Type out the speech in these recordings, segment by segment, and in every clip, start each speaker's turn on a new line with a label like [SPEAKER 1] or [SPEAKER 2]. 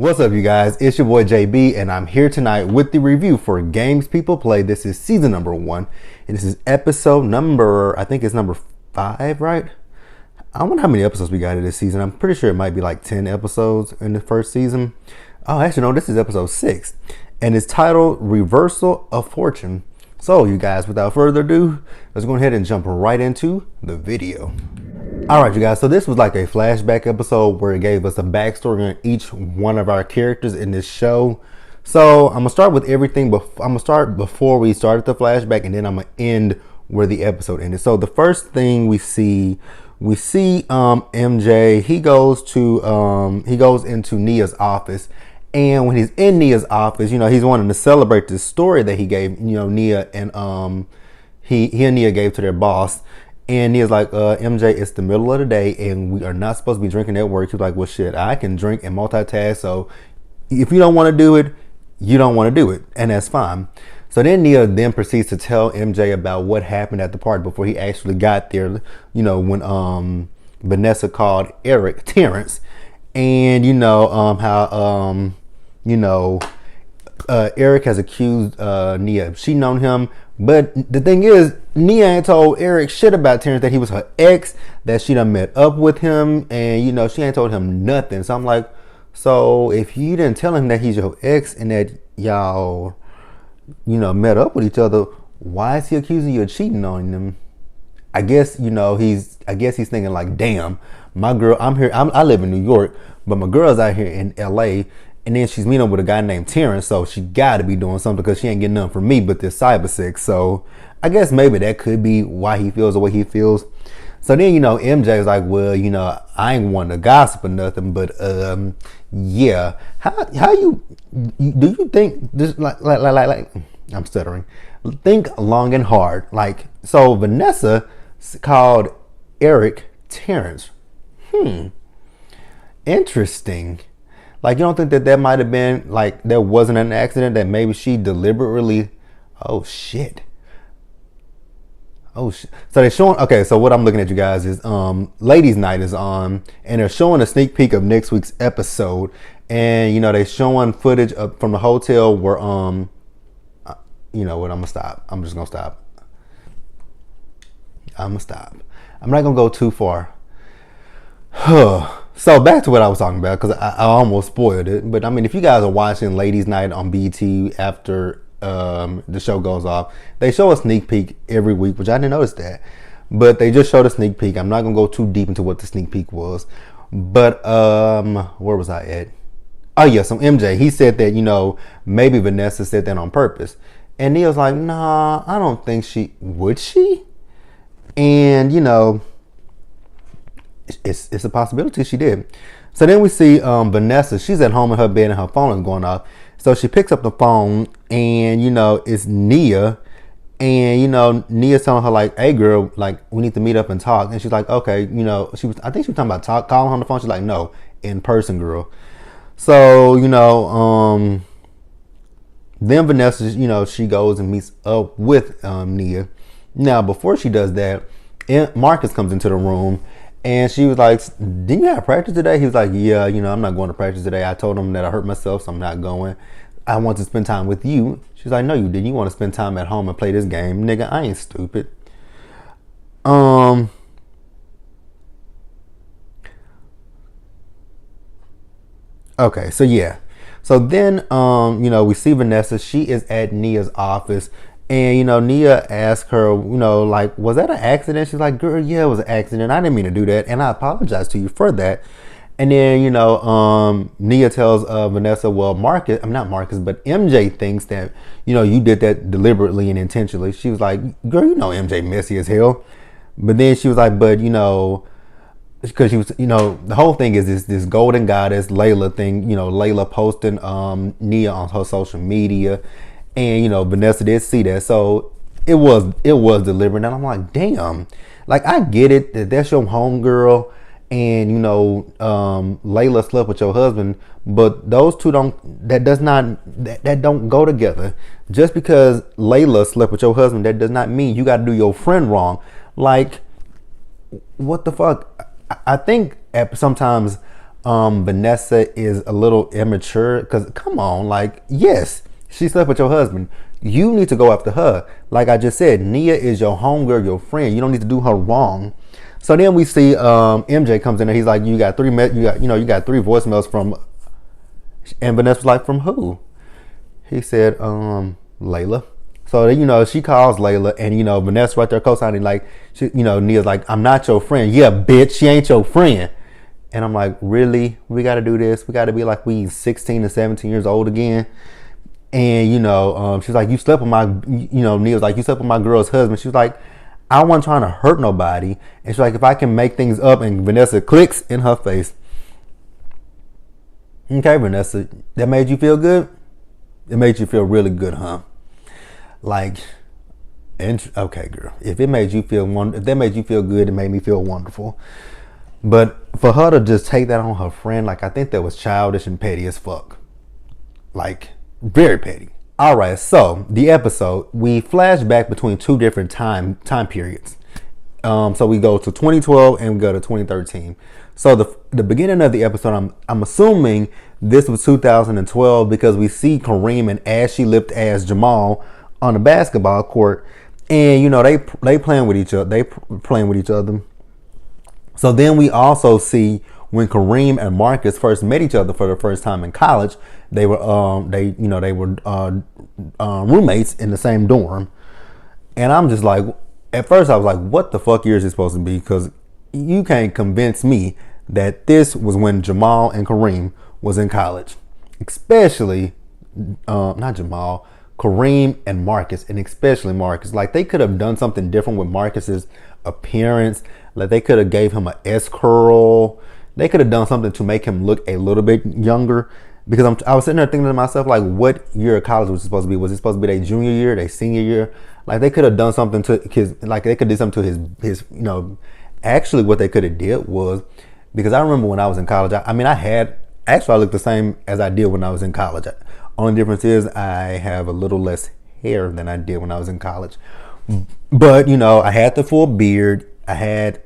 [SPEAKER 1] What's up, you guys? It's your boy JB, and I'm here tonight with the review for Games People Play. This is season number 1, and this is episode number, I think it's number 5, right? I wonder how many episodes we got in this season. I'm pretty sure it might be like 10 episodes in the first season. Oh, actually, no, this is episode 6, and it's titled Reversal of Fortune. So, you guys, without further ado, let's go ahead and jump right into the video. Alright, you guys, so this was like a flashback episode where it gave us a backstory on each one of our characters in this show. So I'm going to start with everything, I'm going to start before we started the flashback, and then I'm going to end where the episode ended. So the first thing we see MJ, he goes into Nia's office, and when he's in Nia's office, you know, he's wanting to celebrate this story that he gave, you know, Nia and he and Nia gave to their boss. And Nia's like, MJ, it's the middle of the day and we are not supposed to be drinking at work. He's like, well, shit, I can drink and multitask. So if you don't want to do it, you don't want to do it. And that's fine. So then Nia then proceeds to tell MJ about what happened at the party before he actually got there. You know, when Vanessa called Eric Terrence. And, you know, how, Eric has accused Nia of cheating on him. But the thing is, Nia ain't told Eric shit about Terrence, that he was her ex, that she done met up with him, and, you know, she ain't told him nothing. So I'm like, so if you didn't tell him that he's your ex and that y'all, you know, met up with each other, why is he accusing you of cheating on him? I guess, you know, he's thinking like, damn, my girl, I live in New York, but my girl's out here in LA. And then she's meeting up with a guy named Terrence, so she got to be doing something because she ain't getting nothing from me but this Jbsayzwhat. So I guess maybe that could be why he feels the way he feels. So then, you know, MJ is like, well, you know, I ain't want to gossip or nothing, but yeah, how you do you think just like I'm stuttering? Think long and hard. Like, so Vanessa called Eric Terrence. Interesting. Like, you don't think that might have been, like, there wasn't an accident, that maybe she deliberately, oh shit. So they're showing, okay, so what I'm looking at, you guys, is Ladies Night is on, and they're showing a sneak peek of next week's episode. And, you know, they're showing footage from the hotel where, you know what, I'm gonna stop. I'm just gonna stop. I'm not gonna go too far. So back to what I was talking about, because I almost spoiled it. But I mean, if you guys are watching Ladies Night on BT after the show goes off, they show a sneak peek every week, which I didn't notice that. But they just showed a sneak peek. I'm not going to go too deep into what the sneak peek was. But where was I at? Oh, yeah, so MJ, he said that, you know, maybe Vanessa said that on purpose. And Neil's like, nah, I don't think would she? And, you know, it's a possibility she did. So then we see Vanessa. She's at home in her bed and her phone is going off. So she picks up the phone and, you know, it's Nia. And, you know, Nia's telling her like, hey girl, like, we need to meet up and talk. And she's like, okay, you know, I think she was talking about calling her on the phone. She's like, no, in person, girl. So, you know, then Vanessa, you know, she goes and meets up with Nia. Now, before she does that, Marcus comes into the room. And she was like, didn't you have practice today? He was like, yeah, you know, I'm not going to practice today. I told him that I hurt myself, so I'm not going. I want to spend time with you. She's like, no, you didn't. You want to spend time at home and play this game. Nigga, I ain't stupid. Okay, so yeah. So then, you know, we see Vanessa. She is at Nia's office. And, you know, Nia asked her, you know, like, was that an accident? She's like, girl, yeah, it was an accident. I didn't mean to do that. And I apologize to you for that. And then, you know, Nia tells Vanessa, well, not Marcus, but MJ thinks that, you know, you did that deliberately and intentionally. She was like, girl, you know, MJ messy as hell. But then she was like, but, you know, because she was, you know, the whole thing is this golden goddess Layla thing, you know, Layla posting Nia on her social media. And, you know, Vanessa did see that. So it was deliberate. And I'm like, damn, like, I get it that that's your homegirl and, you know, Layla slept with your husband, but those two don't go together. Just because Layla slept with your husband, that does not mean you got to do your friend wrong. Like, what the fuck? I think sometimes Vanessa is a little immature. Because come on, like, yes, she slept with your husband. You need to go after her. Like I just said, Nia is your homegirl, your friend. You don't need to do her wrong. So then we see MJ comes in and he's like, you got three voicemails from, and Vanessa was like, from who? He said, Layla. So she calls Layla, and Vanessa right there co-signing, like, Nia's like, I'm not your friend. Yeah, bitch, she ain't your friend. And I'm like, really? We got to do this? We got to be like we 16 and 17 years old again? And she's like, you slept with my, Nia's like, you slept with my girl's husband. She's like, I wasn't trying to hurt nobody. And she's like, if I can make things up, and Vanessa clicks in her face. Okay, Vanessa, that made you feel good? It made you feel really good, huh? Like, okay, girl. If that made you feel good, it made me feel wonderful. But for her to just take that on her friend, like, I think that was childish and petty as fuck. Like, very petty. All right, so the episode, we flash back between two different time periods. So we go to 2012 and we go to 2013. So the beginning of the episode, I'm assuming this was 2012 because we see Kareem and Ashley lipped as Jamal on the basketball court, and they playing with each other. They playing with each other. So then we also see when Kareem and Marcus first met each other for the first time in college. They were roommates in the same dorm, and I'm just like, at first I was like, what the fuck year is it supposed to be? Because you can't convince me that this was when Jamal and Kareem was in college, especially not Jamal, Kareem and Marcus, and especially Marcus. Like, they could have done something different with Marcus's appearance. Like, they could have gave him an S curl. They could have done something to make him look a little bit younger. Because I was sitting there thinking to myself, like, what year of college was it supposed to be? Was it supposed to be their junior year, their senior year? Like, they could have done something to his actually what they could have did was, because I remember when I was in college, I looked the same as I did when I was in college. Only difference is I have a little less hair than I did when I was in college. But, I had the full beard. I had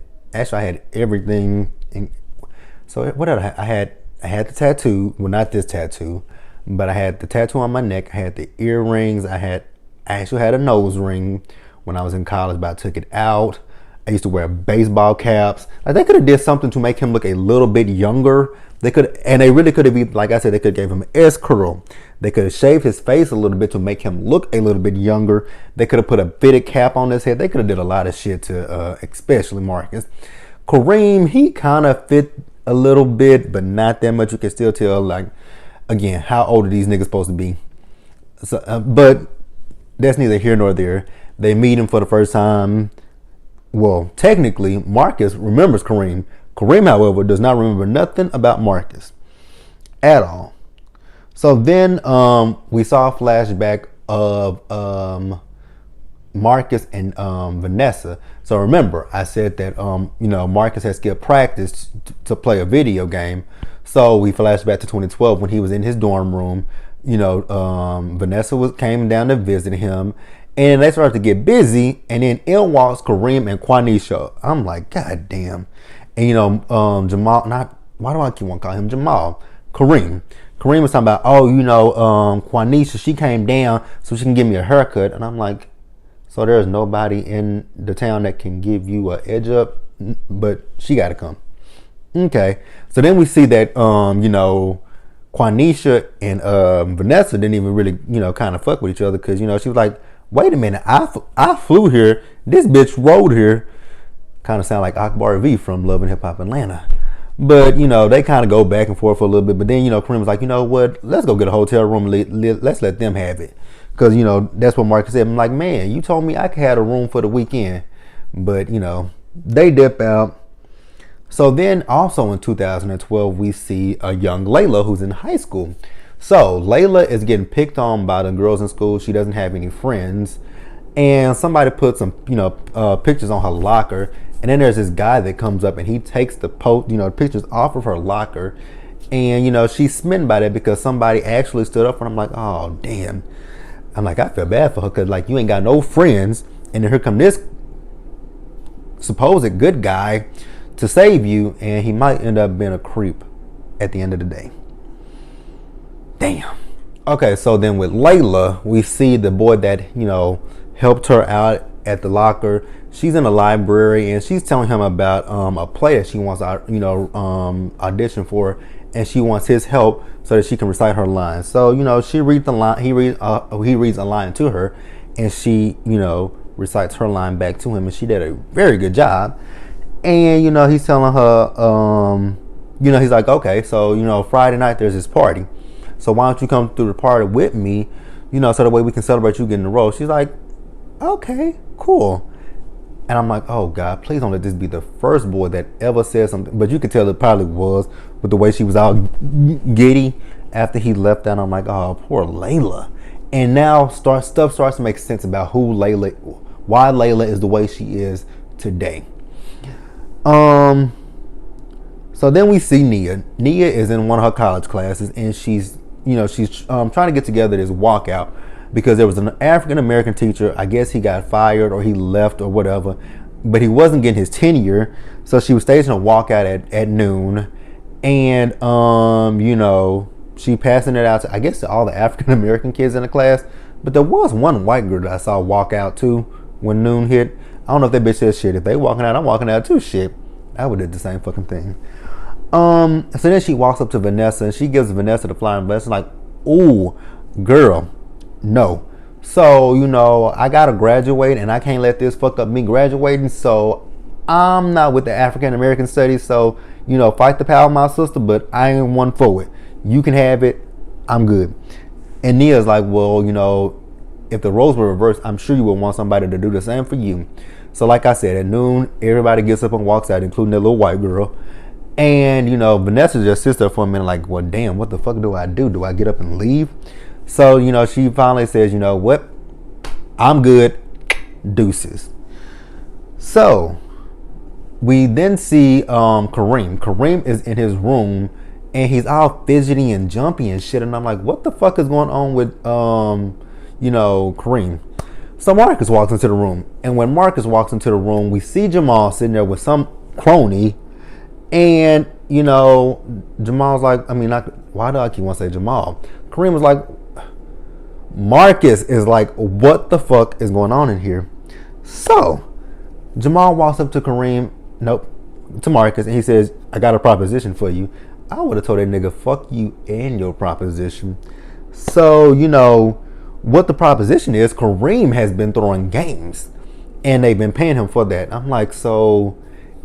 [SPEAKER 1] everything. So what did I have? I had the tattoo. Well, not this tattoo, but I had the tattoo on my neck. I had the earrings. I actually had a nose ring when I was in college, but I took it out. I used to wear baseball caps. Like, they could have did something to make him look a little bit younger. They really could have, like I said, they could have gave him an S curl. They could have shaved his face a little bit to make him look a little bit younger. They could have put a fitted cap on his head. They could have did a lot of shit to, especially Marcus. Kareem, he kind of fit a little bit, but not that much. You can still tell, like, again, how old are these niggas supposed to be? So, but that's neither here nor there. They meet him for the first time. Well, technically, Marcus remembers Kareem. Kareem, however, does not remember nothing about Marcus at all. So then we saw a flashback of Marcus and Vanessa. So remember, I said that Marcus had skipped practice to play a video game. So we flashed back to 2012 when he was in his dorm room. Vanessa came down to visit him, and they started to get busy. And then in walks Kareem and Quanisha. I'm like, God damn. And Jamal, why do I keep on calling him Jamal? Kareem was talking about, Quanisha, she came down so she can give me a haircut. And I'm like, so there's nobody in the town that can give you an edge up, but she got to come. Okay. So then we see that, Quanisha and Vanessa didn't even really, kind of fuck with each other. Because, she was like, wait a minute, I flew here. This bitch rode here. Kind of sound like Akbar V from Love and Hip Hop Atlanta. But, they kind of go back and forth for a little bit. But then, Kareem was like, you know what? Let's go get a hotel room. Let's let them have it. Because, that's what Marcus said. I'm like, man, you told me I could have a room for the weekend. But, they dip out. So then also in 2012, we see a young Layla who's in high school. So Layla is getting picked on by the girls in school. She doesn't have any friends. And somebody put some, pictures on her locker. And then there's this guy that comes up and he takes the pictures off of her locker. And, she's smitten by that because somebody actually stood up for her. I'm like, oh, damn. I'm like, I feel bad for her because, like, you ain't got no friends. And then here come this supposed good guy to save you. And he might end up being a creep. at the end of the day. Damn. Okay, so then with Layla, we see the boy that, helped her out at the locker. She's in the library and she's telling him about a play that she wants to, audition for, and she wants his help so that she can recite her lines. So, she reads the line, he reads a line to her, and she, recites her line back to him, and she did a very good job. And, he's telling her, he's like, okay, so, Friday night there's this party. So why don't you come through the party with me, so that way we can celebrate you getting the role. She's like, okay, cool. And I'm like, oh God, please don't let this be the first boy that ever said something. But you could tell it probably was with the way she was all giddy after he left out. I'm like, oh, poor Layla. And now stuff starts to make sense about why Layla is the way she is today. So then we see Nia. Nia is in one of her college classes, and she's trying to get together this walkout because there was an African American teacher. I guess he got fired or he left or whatever, but he wasn't getting his tenure. So she was staging a walkout at noon, and she passing it out to, I guess, to all the African American kids in the class. But there was one white girl that I saw walk out too when noon hit. I don't know if that bitch said shit. If they walking out, I'm walking out too. Shit, I would have did the same fucking thing. So then she walks up to Vanessa and she gives Vanessa the flying blessing, like, ooh, girl, no. So, I gotta graduate and I can't let this fuck up me graduating. So I'm not with the African American studies. So, fight the power of my sister, but I ain't one for it. You can have it. I'm good. And Nia's like, well, if the roles were reversed, I'm sure you would want somebody to do the same for you. So like I said, at noon, everybody gets up and walks out, including that little white girl. And, Vanessa just sits there for a minute like, well, damn, what the fuck do I do? Do I get up and leave? So, she finally says, what? I'm good. Deuces. So, we then see Kareem. Kareem is in his room, and he's all fidgety and jumpy and shit. And I'm like, what the fuck is going on with, Kareem? So Marcus walks into the room. And when Marcus walks into the room, we see Jamal sitting there with some crony. And, Jamal's like, why do I keep wanting to say Jamal? Kareem was like, Marcus is like, what the fuck is going on in here? So, Jamal walks up to to Marcus, and he says, I got a proposition for you. I would have told that nigga, fuck you and your proposition. So, what the proposition is, Kareem has been throwing games, and they've been paying him for that. I'm like, so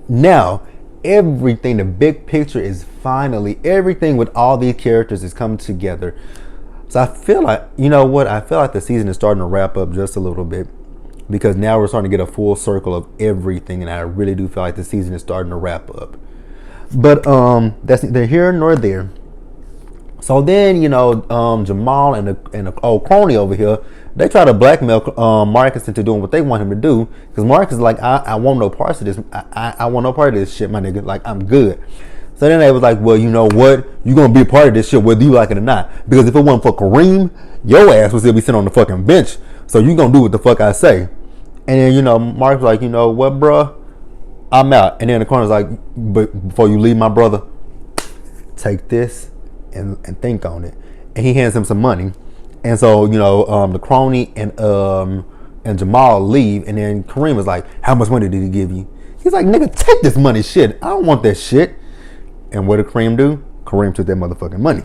[SPEAKER 1] now, everything, the big picture is finally, everything with all these characters is coming together. So I feel like, I feel like the season is starting to wrap up just a little bit, because now we're starting to get a full circle of everything, and I really do feel like the season is starting to wrap up. But that's neither here nor there. So then, Jamal and the old crony over here, they try to blackmail Marcus into doing what they want him to do. Because Marcus is like, I want no parts of this. I want no part of this shit, my nigga. Like, I'm good. So then they was like, well, you know what? You're going to be a part of this shit whether you like it or not. Because if it wasn't for Kareem, your ass would still be sitting on the fucking bench. So you going to do what the fuck I say. And then, Marcus was like, you know what, bruh? I'm out. And then the corner's like, but before you leave, my brother, take this and think on it. And he hands him some money. And so, the crony and Jamal leave. And then Kareem was like, how much money did he give you? He's like, nigga, take this money, shit. I don't want that shit. And what did Kareem do? Kareem took that motherfucking money.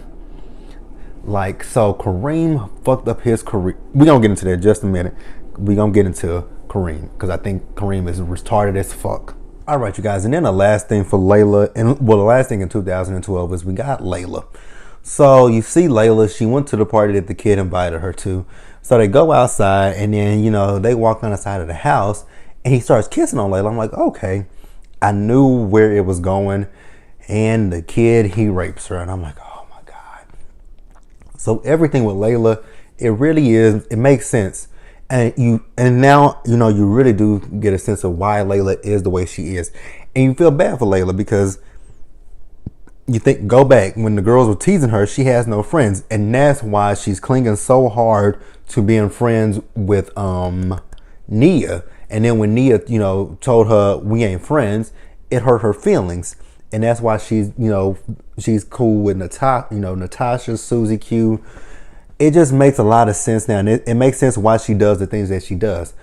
[SPEAKER 1] Like, so Kareem fucked up his career. We're going to get into that in just a minute. We're going to get into Kareem, because I think Kareem is retarded as fuck. All right, you guys. And then the last thing for Layla, the last thing in 2012 is we got Layla. So you see Layla, she went to the party that the kid invited her to. So they go outside, and then, they walk on the side of the house, and he starts kissing on Layla. I'm like, okay, I knew where it was going. And the kid, he rapes her. And I'm like, oh my God. So everything with Layla, it makes sense. And now, you really do get a sense of why Layla is the way she is. And you feel bad for Layla, because you think, go back, when the girls were teasing her, she has no friends. And that's why she's clinging so hard to being friends with Nia. And then when Nia, told her we ain't friends, it hurt her feelings. and that's why she's cool with Natasha, Susie Q. It just makes a lot of sense now, and it makes sense why she does the things that she does.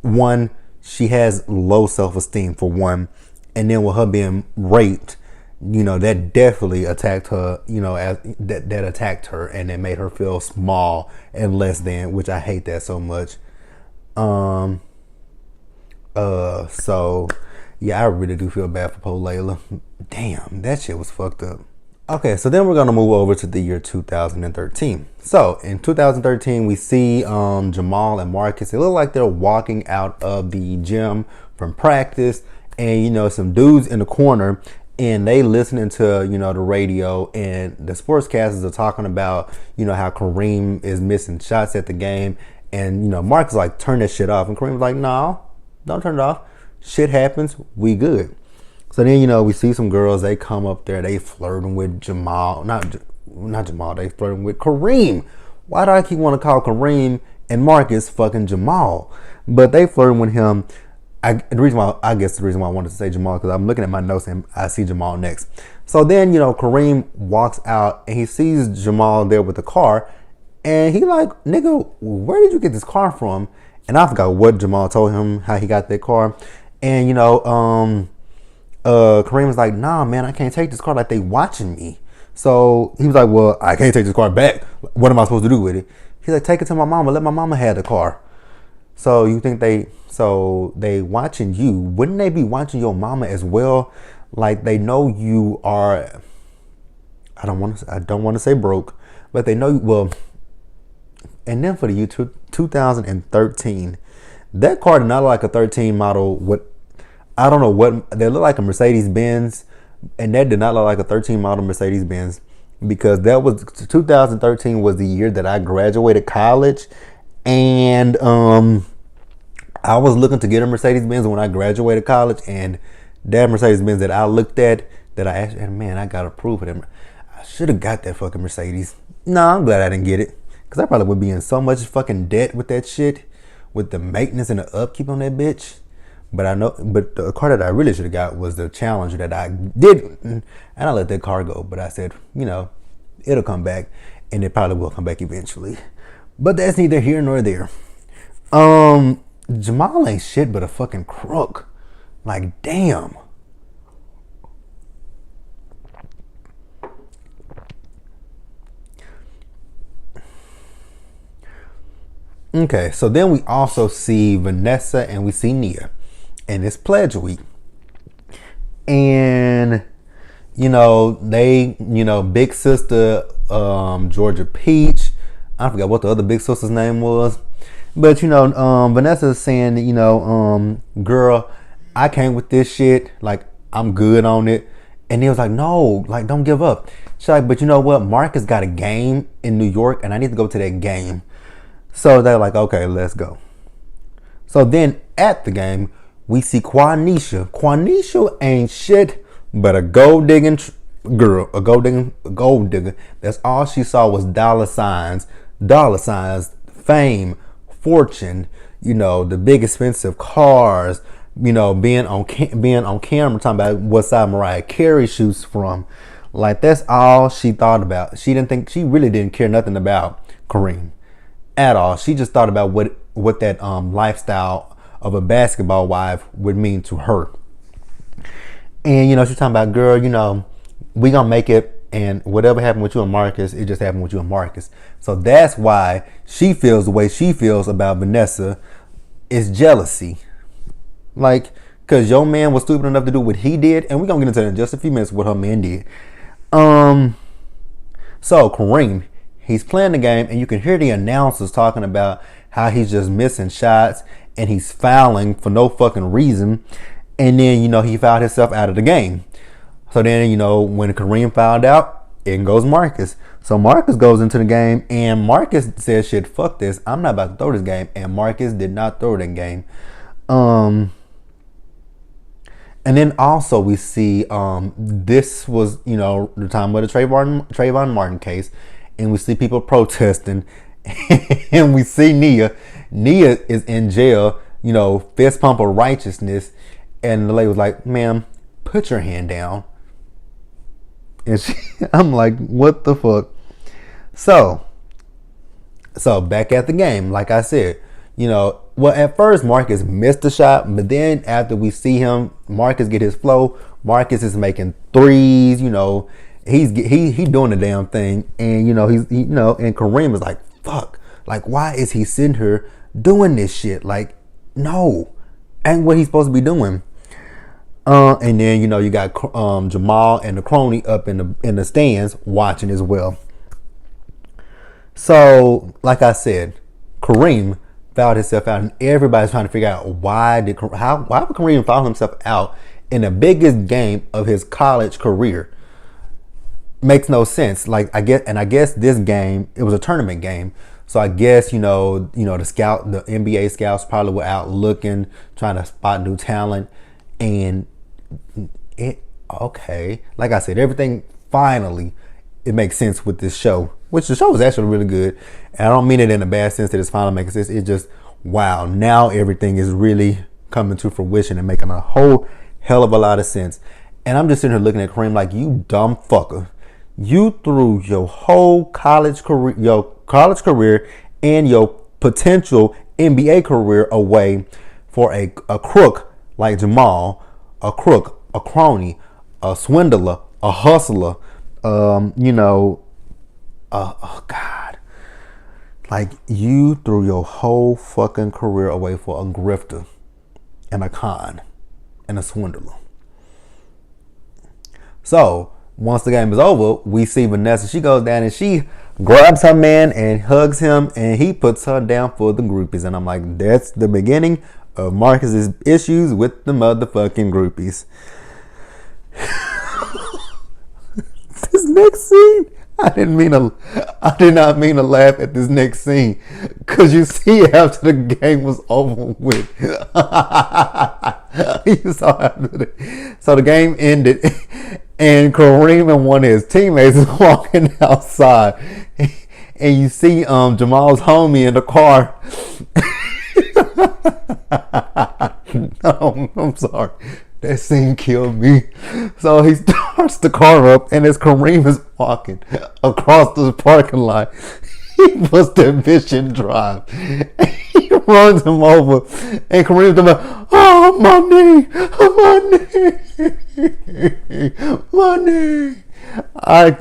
[SPEAKER 1] One, she has low self-esteem for one, and then with her being raped, that definitely attacked her, as that attacked her, and it made her feel small and less than, which I hate that so much. So yeah, I really do feel bad for poor Layla. Damn, that shit was fucked up. Okay, so then we're gonna move over to the year 2013. So in 2013, we see Jamal and Marcus. It look like they're walking out of the gym from practice, and some dudes in the corner, and they listening to the radio, and the sportscasters are talking about how Kareem is missing shots at the game, and Marcus like, turn that shit off, and Kareem's like, no, don't turn it off. Shit happens. We good. So then, we see some girls, they come up there, they flirting with Jamal. Not Jamal, they flirting with Kareem. Why do I keep want to call Kareem and Marcus fucking Jamal? But they flirting with him. The reason why I wanted to say Jamal, because I'm looking at my notes and I see Jamal next. So then, Kareem walks out and he sees Jamal there with the car. And he like, nigga, where did you get this car from? And I forgot what Jamal told him, how he got that car. And, Kareem was like, nah, man, I can't take this car. Like, they watching me. So he was like, well, I can't take this car back. What am I supposed to do with it? He's like, take it to my mama. Let my mama have the car. So you think they watching you? Wouldn't they be watching your mama as well? Like, they know you are, I don't want to say broke, but they know you, well. And then for the year 2013, that car did not look like a 13 model. I don't know what, they look like a Mercedes Benz, and that did not look like a 13 model Mercedes Benz, because 2013 was the year that I graduated college, and I was looking to get a Mercedes Benz when I graduated college, and that Mercedes Benz that I looked at, that I actually, man, I got approved for them. I should have got that fucking Mercedes. No, I'm glad I didn't get it, because I probably would be in so much fucking debt with that shit, with the maintenance and the upkeep on that bitch. But the car that I really should have got was the Challenger that I did, and I let that car go. But I said, it'll come back, and it probably will come back eventually. But that's neither here nor there. Jamal ain't shit but a fucking crook. Like, damn. Okay, so then we also see Vanessa and we see Nia. And it's Pledge Week. And, big sister, Georgia Peach, I forgot what the other big sister's name was. But, Vanessa's saying, girl, I came with this shit. Like, I'm good on it. And he was like, no, like, don't give up. She's like, but you know what? Marcus got a game in New York, and I need to go to that game. So they're like, okay, let's go. So then at the game, we see Quanisha. Quanisha ain't shit but a gold digging girl, a gold digger. That's all she saw was dollar signs, fame, fortune. The big expensive cars. Being on camera talking about what side Mariah Carey shoots from. Like, that's all she thought about. She really didn't care nothing about Kareem at all. She just thought about what that lifestyle of a basketball wife would mean to her. And she's talking about, girl, we gonna make it, and whatever happened with you and Marcus, it just happened with you and Marcus. So that's why she feels the way she feels about Vanessa, is jealousy. Like, because your man was stupid enough to do what he did, and we're gonna get into that in just a few minutes what her man did. So Kareem, he's playing the game, and you can hear the announcers talking about how he's just missing shots and he's fouling for no fucking reason. And then, he fouled himself out of the game. So then, when Kareem fouled out, in goes Marcus. So Marcus goes into the game, and Marcus says, shit, fuck this. I'm not about to throw this game. And Marcus did not throw that game. And then also we see, this was, the time of the Trayvon Martin case. And we see people protesting. And we see Nia. Nia is in jail, fist pump of righteousness. And the lady was like, ma'am, put your hand down. And I'm like, what the fuck? So back at the game, like I said, well, at first Marcus missed the shot, but then after we see him, Marcus get his flow. Marcus is making threes. He's doing the damn thing, and and Kareem is like, fuck, like why is he sitting here doing this shit? Like, no, ain't what he's supposed to be doing. And then you got Jamal and the crony up in the stands watching as well. So, like I said, Kareem fouled himself out, and everybody's trying to figure out why would Kareem foul himself out in the biggest game of his college career? Makes no sense. Like I guess this game, it was a tournament game, so I guess the NBA scouts probably were out looking, trying to spot new talent, and like I said, everything finally it makes sense with this show, which the show is actually really good. And I don't mean it in a bad sense that it's finally making sense. It's just, wow, now everything is really coming to fruition and making a whole hell of a lot of sense. And I'm just sitting here looking at Kareem like, you dumb fucker. You threw your whole college career and your potential NBA career away for a crook like Jamal, a crook, a crony, a swindler, a hustler, oh God. Like, you threw your whole fucking career away for a grifter and a con and a swindler. So, once the game is over, we see Vanessa. She goes down and she grabs her man and hugs him, and he puts her down for the groupies. And I'm like, that's the beginning of Marcus's issues with the motherfucking groupies. This next scene, I did not mean to laugh at this next scene, because you see after the game was over with. So the game ended, and Kareem and one of his teammates is walking outside, and you see Jamal's homie in the car. No, I'm sorry. That scene killed me. So he starts the car up, and as Kareem is walking across the parking lot, he puts that bitch in drive. And he runs him over, and Kareem's like, oh, my knee.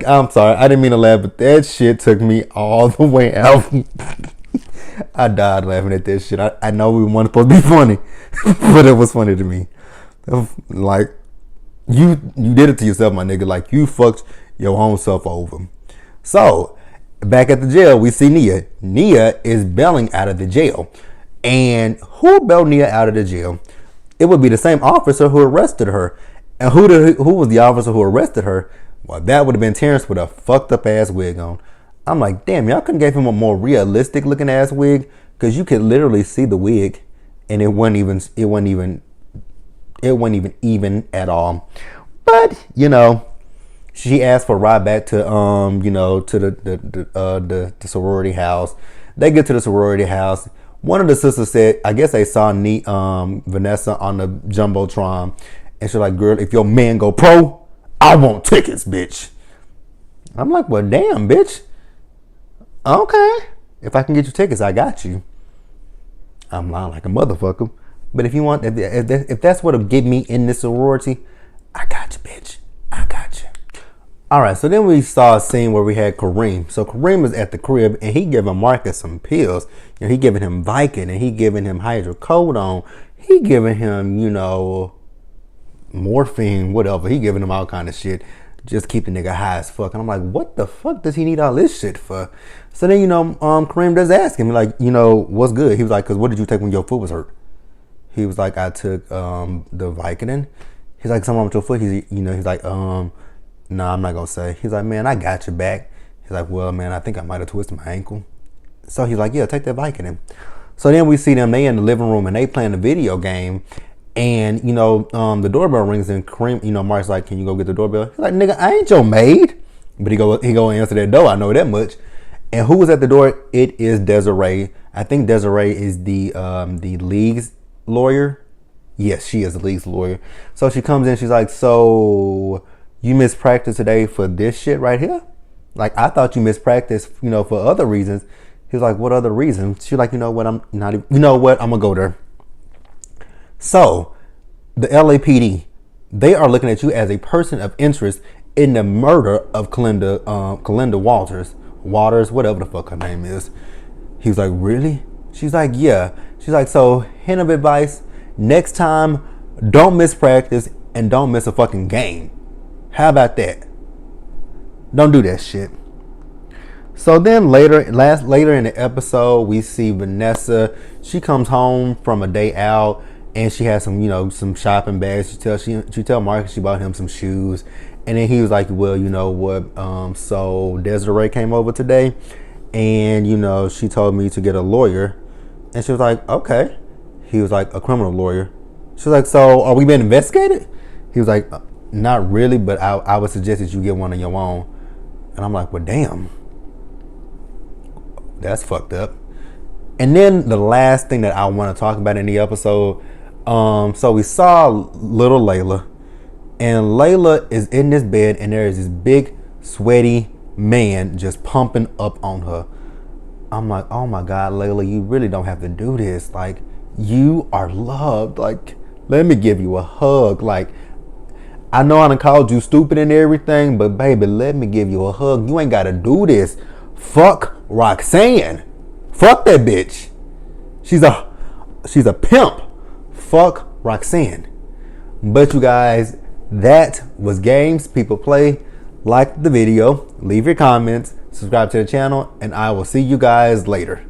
[SPEAKER 1] I'm sorry, I didn't mean to laugh, but that shit took me all the way out. I died laughing at that shit. I know we weren't supposed to be funny, but it was funny to me. Like, you did it to yourself, my nigga. Like, you fucked your own self over. So, back at the jail, we see Nia. Nia is bailing out of the jail. And who bailed Nia out of the jail? It would be the same officer who arrested her. And who was the officer who arrested her? Well, that would have been Terrence with a fucked up ass wig on. I'm like, damn, y'all couldn't give him a more realistic looking ass wig, because you could literally see the wig, and it wasn't even at all. But she asked for a ride back to to the sorority house. They get to the sorority house. One of the sisters said, I guess they saw Vanessa on the jumbotron, and she's like, girl, if your man go pro, I want tickets, bitch. I'm like, well, damn, bitch. Okay, if I can get you tickets, I got you. I'm lying like a motherfucker. But if you want, if that's what'll get me in this sorority, I got you, bitch. I got you. All right, so then we saw a scene where we had Kareem. So Kareem was at the crib, and he giving Marcus some pills. He giving him Vicodin, and he giving him hydrocodone. He giving him, morphine, whatever. He giving him all kind of shit. Just keep the nigga high as fuck. And I'm like, what the fuck does he need all this shit for? So then, Kareem does ask him, like, what's good? He was like, because what did you take when your foot was hurt? He was like, I took the Vicodin. He's like, something wrong with your foot? He's like, no, I'm not going to say. He's like, man, I got your back. He's like, well, man, I think I might have twisted my ankle. So he's like, yeah, take that Vicodin. So then we see them, they in the living room, and they playing a video game. And, the doorbell rings, and Kareem, Mark's like, can you go get the doorbell? He's like, nigga, I ain't your maid. But he go answer that door. I know that much. And who was at the door? It is Desiree. I think Desiree is the league's lawyer. Yes, she is the league's lawyer. So she comes in. She's like, so you missed practice today for this shit right here? Like, I thought you missed practice, for other reasons. He was like, what other reasons? She was like, you know what, I'm not even, I'm gonna go there. So, the LAPD, they are looking at you as a person of interest in the murder of Kalinda Waters, whatever the fuck her name is. He was like, really? She's like, yeah. She's like, so, hint of advice, next time, don't miss practice and don't miss a fucking game. How about that? Don't do that shit. So then later in the episode, we see Vanessa. She comes home from a day out and she has some, some shopping bags. She tell Marcus she bought him some shoes. And then he was like, well, you know what? So Desiree came over today and, she told me to get a lawyer. And she was like, okay. He was like, a criminal lawyer. She was like, so are we being investigated? He was like, not really, but I would suggest that you get one of your own. And I'm like, well, damn. That's fucked up. And then the last thing that I want to talk about in the episode, so we saw little Layla. And Layla is in this bed and there is this big, sweaty man just pumping up on her. I'm like, oh my God, Layla, you really don't have to do this. Like, you are loved. Like, let me give you a hug. Like, I know I done called you stupid and everything, but baby, let me give you a hug. You ain't got to do this. Fuck Roxanne. Fuck that bitch. She's a pimp. Fuck Roxanne. But you guys, that was Games People Play. Like the video, leave your comments, subscribe to the channel, and I will see you guys later.